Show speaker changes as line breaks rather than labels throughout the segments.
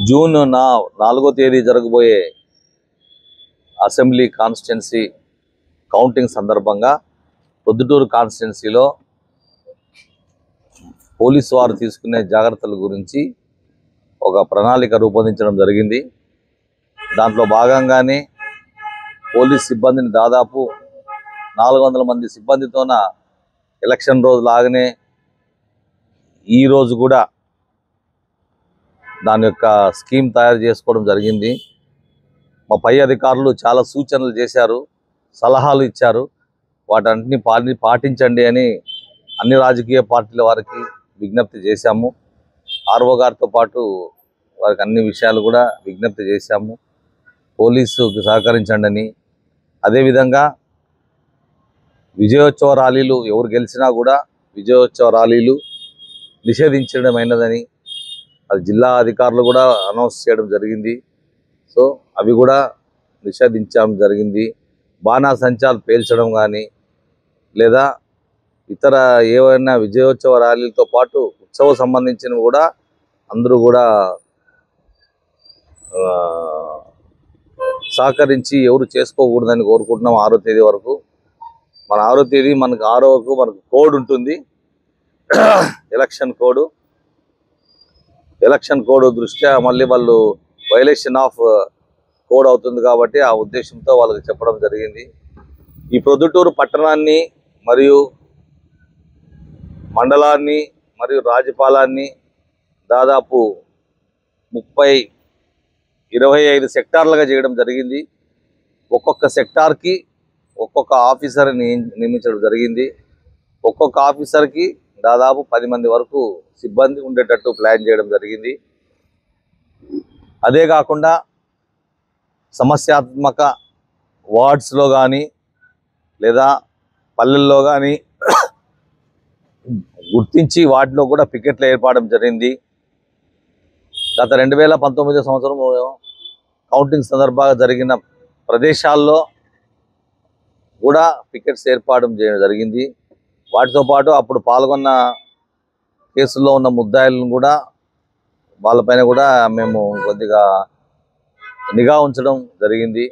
June 4వ తేదీ జరగబోయే అసెంబ్లీ కాన్స్టిట్యున్సీ కౌంటింగ్ సందర్భంగా పొద్దుటూరు కాన్స్టిట్యున్సీలో పోలీసు వారు తీసుకునే జాగ్రత్తల గురించి ఒక ప్రణాళిక రూపొందించడం జరిగింది. దాంట్లో భాగంగానే పోలీస్ సిబ్బందిని దాదాపు 400 మంది సిబ్బందితోన ఎలక్షన్ రోజు లాగానే ఈ రోజు కూడా దాని యొక్క స్కీమ్ తయారు చేసుకోవడం జరిగింది. మా పై అధికారులు చాలా సూచనలు చేశారు, సలహాలు ఇచ్చారు. వాటన్నిటిని పాటించండి అని అన్ని రాజకీయ పార్టీల వారికి విజ్ఞప్తి చేశాము. ఆర్ఓ గారితో పాటు వారికి అన్ని విషయాలు కూడా విజ్ఞప్తి చేశాము. పోలీసుకు సహకరించండి అని. అదేవిధంగా విజయోత్సవ ర్యాలీలు ఎవరు గెలిచినా కూడా విజయోత్సవ ర్యాలీలు నిషేధించడమైనదని అది జిల్లా అధికారులు కూడా అనౌన్స్ చేయడం జరిగింది. సో అవి కూడా నిషేధించడం జరిగింది. బాణాసంచాలు పేల్చడం కానీ లేదా ఇతర ఏవైనా విజయోత్సవ ర్యాలీలతో పాటు ఉత్సవం సంబంధించినవి కూడా అందరూ కూడా సహకరించి ఎవరు చేసుకోకూడదని కోరుకుంటున్నాం. 6వ తేదీ వరకు మన 6వ తేదీ మనకు 6వ వరకు మనకు కోడ్ ఉంటుంది, ఎలక్షన్ కోడ్ దృష్ట్యా మళ్ళీ వాళ్ళు వైలేషన్ ఆఫ్ కోడ్ అవుతుంది కాబట్టి ఆ ఉద్దేశంతో వాళ్ళకి చెప్పడం జరిగింది. ఈ ప్రొద్దుటూరు పట్టణాన్ని మరియు మండలాన్ని మరియు రాజపాలాన్ని దాదాపు 25 సెక్టార్లుగా చేయడం జరిగింది. ఒక్కొక్క సెక్టార్కి ఒక్కొక్క ఆఫీసర్ని నియమించడం జరిగింది. ఒక్కొక్క ఆఫీసర్కి దాదాపు 10 మంది వరకు సిబ్బంది ఉండేటట్టు ప్లాన్ చేయడం జరిగింది. అదే కాకుండా సమస్యాత్మక వార్డ్స్లో కానీ లేదా పల్లెల్లో కానీ గుర్తించి వాటిలో కూడా పికెట్లు ఏర్పడడం జరిగింది. గత 2019 సంవత్సరం కౌంటింగ్ సందర్భంగా జరిగిన ప్రదేశాల్లో కూడా పికెట్స్ ఏర్పడడం జరిగింది. వాటితో పాటు అప్పుడు పాల్గొన్న కేసుల్లో ఉన్న ముద్దాయిలను కూడా వాళ్ళపైన కూడా మేము కొద్దిగా నిఘా ఉంచడం జరిగింది.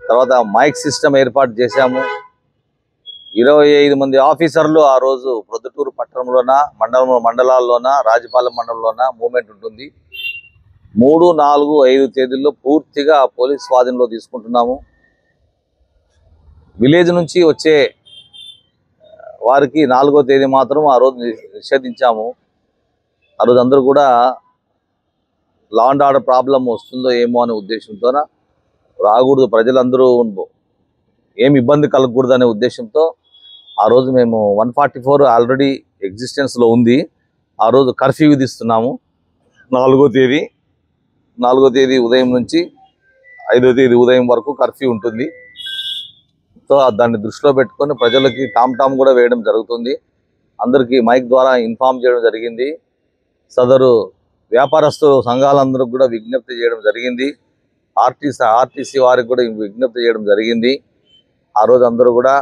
తర్వాత మైక్ సిస్టమ్ ఏర్పాటు చేశాము. 25 మంది ఆఫీసర్లు ఆ రోజు ప్రొద్దుటూరు పట్టణంలోన మండలాల్లోన రాజపాలెం మండలంలోన మూవ్మెంట్ ఉంటుంది. 3, 4, 5 తేదీల్లో పూర్తిగా పోలీస్ స్వాధీనంలో తీసుకుంటున్నాము. విలేజ్ నుంచి వచ్చే వారికి 4వ తేదీ మాత్రం ఆ రోజు నిషేధించాము. ఆ రోజు అందరూ కూడా లా అండ్ ఆర్డర్ ప్రాబ్లం వస్తుందో ఏమో అనే ఉద్దేశంతో రాకూడదు, ప్రజలందరూ ఏమి ఇబ్బంది కలగకూడదు అనే ఉద్దేశంతో ఆ రోజు మేము 144 ఆల్రెడీ ఎగ్జిస్టెన్స్లో ఉంది. ఆ రోజు కర్ఫ్యూ విధిస్తున్నాము. 4వ తేదీ ఉదయం నుంచి 5వ తేదీ ఉదయం వరకు కర్ఫ్యూ ఉంటుంది. సో దాన్ని దృష్టిలో పెట్టుకొని ప్రజలకి టామ్ కూడా వేయడం జరుగుతుంది. అందరికీ మైక్ ద్వారా ఇన్ఫార్మ్ చేయడం జరిగింది. సదరు వ్యాపారస్తు సంఘాలందరికీ కూడా విజ్ఞప్తి చేయడం జరిగింది. ఆర్టీసీ వారికి కూడా విజ్ఞప్తి చేయడం జరిగింది. ఆ రోజు అందరూ కూడా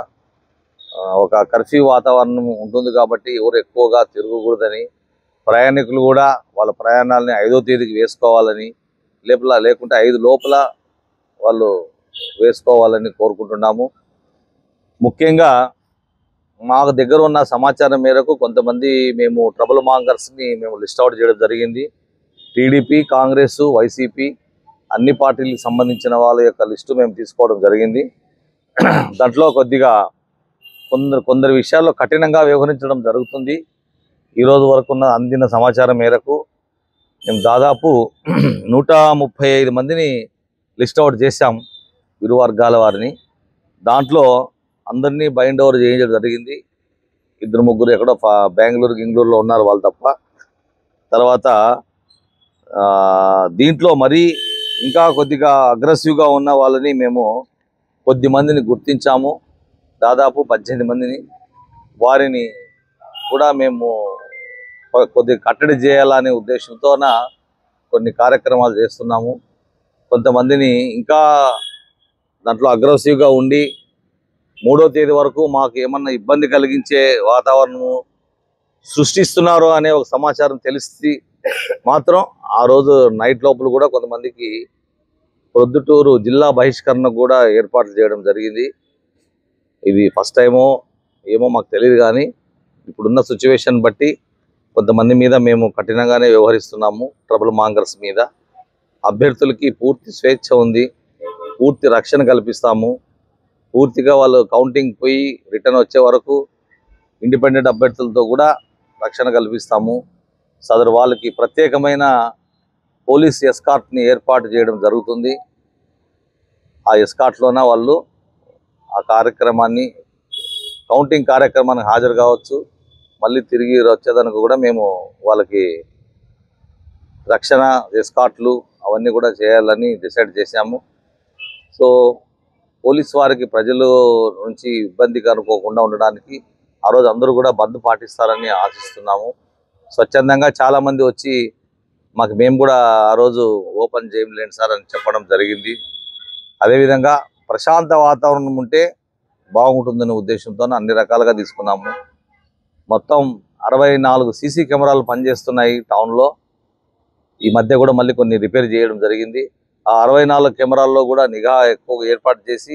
ఒక కర్ఫ్యూ వాతావరణం ఉంటుంది కాబట్టి ఎవరు ఎక్కువగా తిరగకూడదని, ప్రయాణికులు కూడా వాళ్ళ ప్రయాణాలని 5వ తేదీకి వేసుకోవాలని, లేకుంటే 5 లోపల వాళ్ళు వేసుకోవాలని కోరుకుంటున్నాము. ముఖ్యంగా మాకు దగ్గర ఉన్న సమాచారం మేరకు కొంతమంది మేము ట్రబుల్ మాంగర్స్ని మేము లిస్ట్ అవుట్ చేయడం జరిగింది. టీడీపీ, కాంగ్రెస్, వైసీపీ అన్ని పార్టీలకు సంబంధించిన వాళ్ళ యొక్క లిస్టు మేము తీసుకోవడం జరిగింది. దాంట్లో కొద్దిగా కొందరు విషయాల్లో కఠినంగా వ్యవహరించడం జరుగుతుంది. ఈరోజు వరకు అందిన సమాచారం మేరకు మేము దాదాపు 135 మందిని లిస్ట్ అవుట్ చేశాం, ఇరు వర్గాల వారిని. దాంట్లో అందరినీ బైండ్ ఓవర్ చేయించడం జరిగింది. 2-3 ఎక్కడో బెంగళూరులో ఉన్నారు వాళ్ళు తప్ప. తర్వాత దీంట్లో మరీ ఇంకా కొద్దిగా అగ్రెసివ్గా ఉన్న వాళ్ళని మేము కొద్ది మందిని గుర్తించాము, దాదాపు 18 మందిని. వారిని కూడా మేము కొద్దిగా కట్టడి చేయాలనే ఉద్దేశంతోన కొన్ని కార్యక్రమాలు చేస్తున్నాము. కొంతమందిని ఇంకా దాంట్లో అగ్రెసివ్గా ఉండి 3వ తేదీ వరకు మాకు ఏమన్నా ఇబ్బంది కలిగించే వాతావరణము సృష్టిస్తున్నారు అనే ఒక సమాచారం మాత్రం ఆ రోజు నైట్ లోపల కూడా కొంతమందికి ప్రొద్దుటూరు జిల్లా బహిష్కరణ కూడా ఏర్పాట్లు చేయడం జరిగింది. ఇది ఫస్ట్ టైమో ఏమో మాకు తెలియదు, కానీ ఇప్పుడున్న సిచ్యువేషన్ బట్టి కొంతమంది మీద మేము కఠినంగానే వ్యవహరిస్తున్నాము. ట్రబుల్ మాంగర్స్ మీద అభ్యర్థులకి పూర్తి స్వేచ్ఛ ఉంది, పూర్తి రక్షణ కల్పిస్తాము. పూర్తిగా వాళ్ళు కౌంటింగ్ పోయి రిటర్న్ వచ్చే వరకు ఇండిపెండెంట్ అభ్యర్థులతో కూడా రక్షణ కల్పిస్తాము. సదరు వాళ్ళకి ప్రత్యేకమైన పోలీస్ ఎస్కార్ట్ని ఏర్పాటు చేయడం జరుగుతుంది. ఆ ఎస్కార్ట్లోన వాళ్ళు ఆ కార్యక్రమాన్ని, కౌంటింగ్ కార్యక్రమానికి హాజరు కావచ్చు. మళ్ళీ తిరిగి వచ్చేదానికి కూడా మేము వాళ్ళకి రక్షణ ఎస్కార్ట్లు అవన్నీ కూడా చేయాలని డిసైడ్ చేశాము. సో పోలీస్ వారికి ప్రజల నుంచి ఇబ్బంది కనుకోకుండా ఉండడానికి ఆ రోజు అందరూ కూడా బంద్ పాటిస్తారని ఆశిస్తున్నాము. స్వచ్ఛందంగా చాలామంది వచ్చి మేము కూడా ఆ రోజు ఓపెన్ చేయలేండి సార్ అని చెప్పడం జరిగింది. అదేవిధంగా ప్రశాంత వాతావరణం ఉంటే బాగుంటుందనే ఉద్దేశంతో అన్ని రకాలుగా తీసుకున్నాము. మొత్తం 64 సీసీ కెమెరాలు పనిచేస్తున్నాయి టౌన్లో. ఈ మధ్య కూడా మళ్ళీ కొన్ని రిపేర్ చేయడం జరిగింది. ఆ 64 కెమెరాల్లో కూడా నిఘా ఎక్కువగా ఏర్పాటు చేసి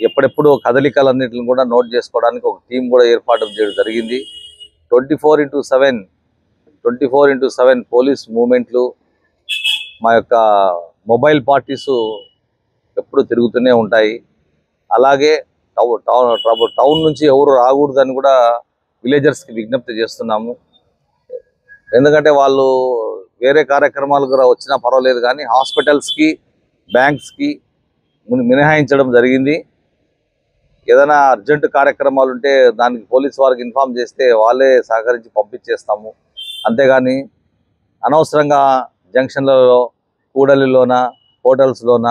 ఎప్పుడెప్పుడు కదలికలన్నింటిని కూడా నోట్ చేసుకోవడానికి ఒక టీం కూడా ఏర్పాటు చేయడం జరిగింది. 24/7 పోలీస్ మూమెంట్లు, మా యొక్క మొబైల్ పార్టీసు ఎప్పుడు తిరుగుతూనే ఉంటాయి. అలాగే టౌన్ నుంచి ఎవరు రాకూడదని కూడా విలేజర్స్కి విజ్ఞప్తి చేస్తున్నాము. ఎందుకంటే వాళ్ళు వేరే కార్యక్రమాలకు వచ్చినా పర్వాలేదు, కానీ హాస్పిటల్స్కి, బ్యాంక్స్కి మినహాయించడం జరిగింది. ఏదైనా అర్జెంటు కార్యక్రమాలు ఉంటే దానికి పోలీస్ వారికి ఇన్ఫామ్ చేస్తే వాళ్ళే సహకరించి పంపించేస్తాము. అంతేగాని అనవసరంగా జంక్షన్లలో, కూడలిలోన, హోటల్స్లోన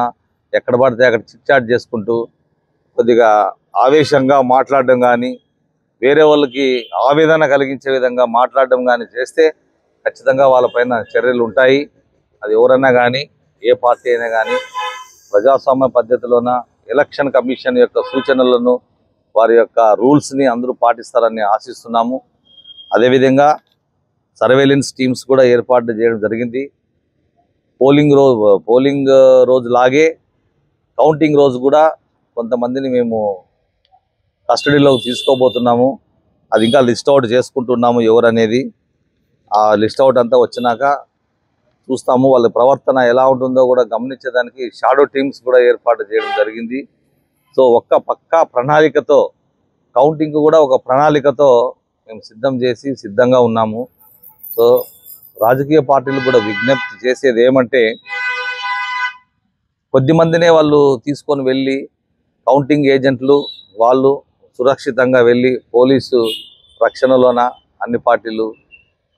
ఎక్కడ పడితే అక్కడ చిట్చాట్ చేసుకుంటూ కొద్దిగా ఆవేశంగా మాట్లాడడం కానీ, వేరే వాళ్ళకి ఆవేదన కలిగించే విధంగా మాట్లాడడం కానీ చేస్తే ఖచ్చితంగా వాళ్ళపైన చర్యలు ఉంటాయి. అది ఎవరైనా కానీ, ఏ పార్టీ అయినా కానీ ప్రజాస్వామ్య పద్ధతిలోన ఎలక్షన్ కమిషన్ యొక్క సూచనలను, వారి యొక్క రూల్స్ని అందరూ పాటిస్తారని ఆశిస్తున్నాము. అదేవిధంగా సర్వేలెన్స్ టీమ్స్ కూడా ఏర్పాటు చేయడం జరిగింది. పోలింగ్ రోజు లాగే కౌంటింగ్ రోజు కూడా కొంతమందిని మేము కస్టడీలోకి తీసుకోబోతున్నాము. అది ఇంకా లిస్ట్ అవుట్ చేసుకుంటున్నాము ఎవరనేది. ఆ లిస్ట్ అవుట్ అంతా వచ్చినాక చూస్తాము. వాళ్ళ ప్రవర్తన ఎలా ఉంటుందో కూడా గమనించేదానికి షాడో టీమ్స్ కూడా ఏర్పాటు చేయడం జరిగింది. సో పక్కా ప్రణాళికతో, కౌంటింగ్ కూడా ఒక ప్రణాళికతో మేము సిద్ధంగా ఉన్నాము. సో రాజకీయ పార్టీలు కూడా విజ్ఞప్తి చేసేది ఏమంటే, కొద్దిమందినే వాళ్ళు తీసుకొని వెళ్ళి కౌంటింగ్ ఏజెంట్లు వాళ్ళు సురక్షితంగా వెళ్ళి పోలీసు రక్షణలోన అన్ని పార్టీలు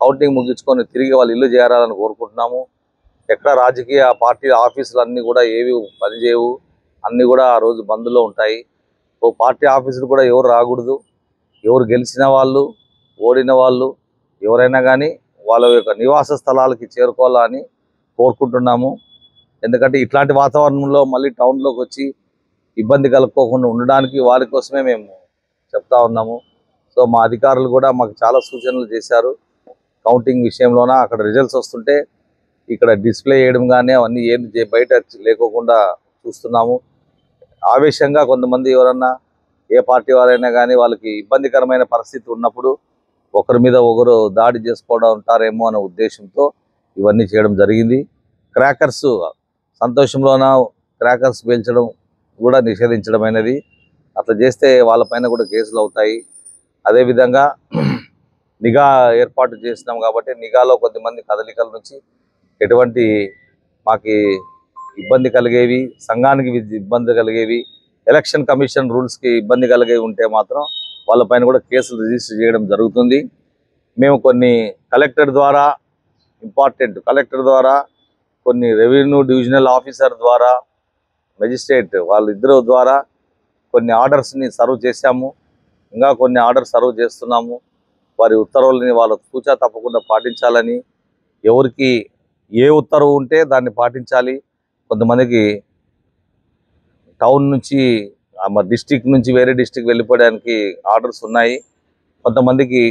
కౌంటింగ్ ముగించుకొని తిరిగి వాళ్ళు ఇల్లు చేరాలని కోరుకుంటున్నాము. ఎక్కడ రాజకీయ పార్టీ ఆఫీసులు అన్నీ కూడా ఏవి పనిచేయవు, అన్నీ కూడా ఆ రోజు బంద్లో ఉంటాయి. సో పార్టీ ఆఫీసులు కూడా ఎవరు రాకూడదు. ఎవరు గెలిచిన వాళ్ళు, ఓడిన వాళ్ళు ఎవరైనా కానీ వాళ్ళ యొక్క నివాస స్థలాలకి చేరుకోవాలని కోరుకుంటున్నాము. ఎందుకంటే ఇట్లాంటి వాతావరణంలో మళ్ళీ టౌన్లోకి వచ్చి ఇబ్బంది కలుపుకోకుండా ఉండడానికి వారి కోసమే మేము చెప్తా ఉన్నాము. సో మా అధికారులు కూడా మాకు చాలా సూచనలు చేశారు. కౌంటింగ్ విషయంలోన అక్కడ రిజల్ట్స్ వస్తుంటే ఇక్కడ డిస్ప్లే చేయడం కానీ అవన్నీ ఏమి బయట లేకోకుండా చూస్తున్నాము. ఆవేశంగా కొంతమంది ఎవరన్నా, ఏ పార్టీ వారైనా కానీ వాళ్ళకి ఇబ్బందికరమైన పరిస్థితి ఉన్నప్పుడు ఒకరి మీద ఒకరు దాడి చేసుకోవడం ఉంటారేమో అనే ఉద్దేశంతో ఇవన్నీ చేయడం జరిగింది. క్రాకర్స్ సంతోషంలోన క్రాకర్స్ పేల్చడం కూడా నిషేధించడమైనది. అట్లా చేస్తే వాళ్ళపైన కూడా కేసులు అవుతాయి. అదేవిధంగా నిఘా ఏర్పాటు చేసినాం కాబట్టి నిఘాలో కొద్దిమంది కదలికల నుంచి ఎటువంటి మాకు ఇబ్బంది కలిగేవి, సంఘానికి ఇబ్బంది కలిగేవి, ఎలక్షన్ కమిషన్ రూల్స్కి ఇబ్బంది కలిగేవి ఉంటే మాత్రం వాళ్ళపైన కూడా కేసులు రిజిస్టర్ చేయడం జరుగుతుంది. మేము కొన్ని కలెక్టర్ ద్వారా కొన్ని రెవెన్యూ డివిజనల్ ఆఫీసర్ ద్వారా, మెజిస్ట్రేట్ వాళ్ళిద్దరు ద్వారా కొన్ని ఆర్డర్స్ని సర్వ్ చేశాము. ఇంకా కొన్ని ఆర్డర్స్ సర్వ్ చేస్తున్నాము. వారి ఉత్తర్వులని వాళ్ళ తూచా తప్పకుండా పాటించాలని, ఎవరికి ఏ ఉత్తర్వు ఉంటే దాన్ని పాటించాలి. కొంతమందికి టౌన్ నుంచి డిస్టిక్ నుంచి వేరే డిస్టిక్ వెళ్ళిపోవడానికి ఆర్డర్స్ ఉన్నాయి. కొంతమందికి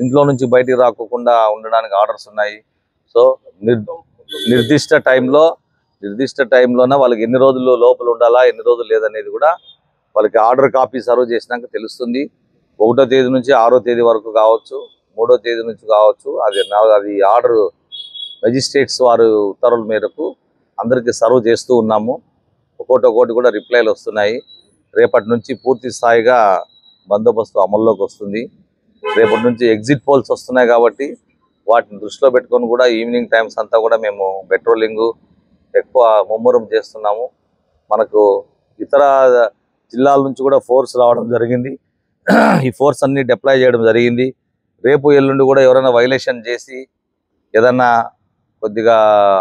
ఇంట్లో నుంచి బయటికి రాకోకుండా ఉండడానికి ఆర్డర్స్ ఉన్నాయి. సో నిర్దిష్ట టైంలోనే వాళ్ళకి ఎన్ని రోజులు లోపల ఉండాలా, ఎన్ని రోజులు లేదనేది కూడా వాళ్ళకి ఆర్డర్ కాపీ సర్వ్ చేసినాక తెలుస్తుంది. 1వ తేదీ నుంచి 6వ తేదీ వరకు కావచ్చు, 3వ తేదీ నుంచి కావచ్చు. అది ఆర్డర్ మెజిస్ట్రేట్స్ వారు ఉత్తర్వుల మేరకు అందరికీ సర్వ్ చేస్తూ ఉన్నాము. ఒక్కొక్కటి కూడా రిప్లైలు వస్తున్నాయి. రేపటి నుంచి పూర్తి స్థాయిగా బందోబస్తు అమల్లోకి వస్తుంది. రేపటి నుంచి ఎగ్జిట్ పోల్స్ వస్తున్నాయి కాబట్టి వాటిని దృష్టిలో పెట్టుకొని కూడా ఈవినింగ్ టైమ్స్ అంతా కూడా మేము పెట్రోలింగ్ ఎక్కువ ముమ్మరం చేస్తున్నాము. మనకు ఇతర జిల్లాల నుంచి కూడా ఫోర్స్ రావడం జరిగింది. ఈ ఫోర్స్ అన్ని డిప్లాయ్ చేయడం జరిగింది. రేపు ఎల్లుండి కూడా ఎవరైనా వైలేషన్ చేసి ఏదన్నా కొద్దిగా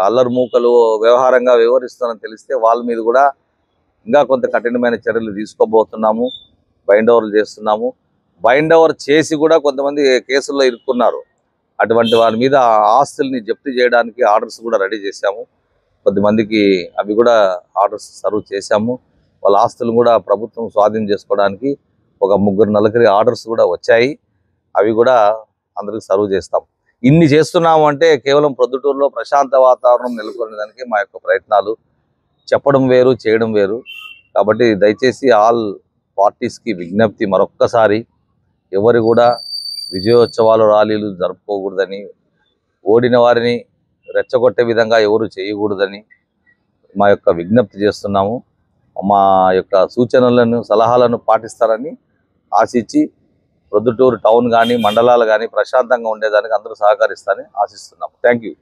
అల్లరి మూకలు వ్యవహారంగా వ్యవహరిస్తారని తెలిస్తే వాళ్ళ మీద కూడా ఇంకా కొంత కఠినమైన చర్యలు తీసుకోబోతున్నాము. బైండ్ ఓవర్లు చేస్తున్నాము. బైండ్ ఓవర్ చేసి కూడా కొంతమంది కేసుల్లో ఇరుక్కున్నారు. అటువంటి వారి మీద ఆస్తుల్ని జప్తు చేయడానికి ఆర్డర్స్ కూడా రెడీ చేశాము. కొద్దిమందికి అవి కూడా ఆర్డర్స్ సర్వ్ చేశాము. వాళ్ళ ఆస్తులు కూడా ప్రభుత్వం స్వాధీనం చేసుకోవడానికి ఒక 3-4 ఆర్డర్స్ కూడా వచ్చాయి. అవి కూడా అందరికి సర్వ్ చేస్తాం. ఇన్ని చేస్తున్నాము అంటే కేవలం ప్రొద్దుటూరులో ప్రశాంత వాతావరణం నెలకొనేదానికి మా యొక్క ప్రయత్నాలు. చెప్పడం వేరు, చేయడం వేరు. కాబట్టి దయచేసి ఆల్ పార్టీస్కి విజ్ఞప్తి మరొక్కసారి, ఎవరు కూడా విజయోత్సవాలు ర్యాలీలు జరుపుకోకూడదని, ఓడిన వారిని రెచ్చగొట్టే విధంగా ఎవరు చేయకూడదని మా యొక్క విజ్ఞప్తి చేస్తున్నాము. మా యొక్క సూచనలను, సలహాలను పాటిస్తారని ఆశించి ప్రొద్దుటూరు టౌన్ కానీ మండలాలు కానీ ప్రశాంతంగా ఉండేదానికి అందరూ సహకరిస్తారని ఆశిస్తున్నాం. Thank you.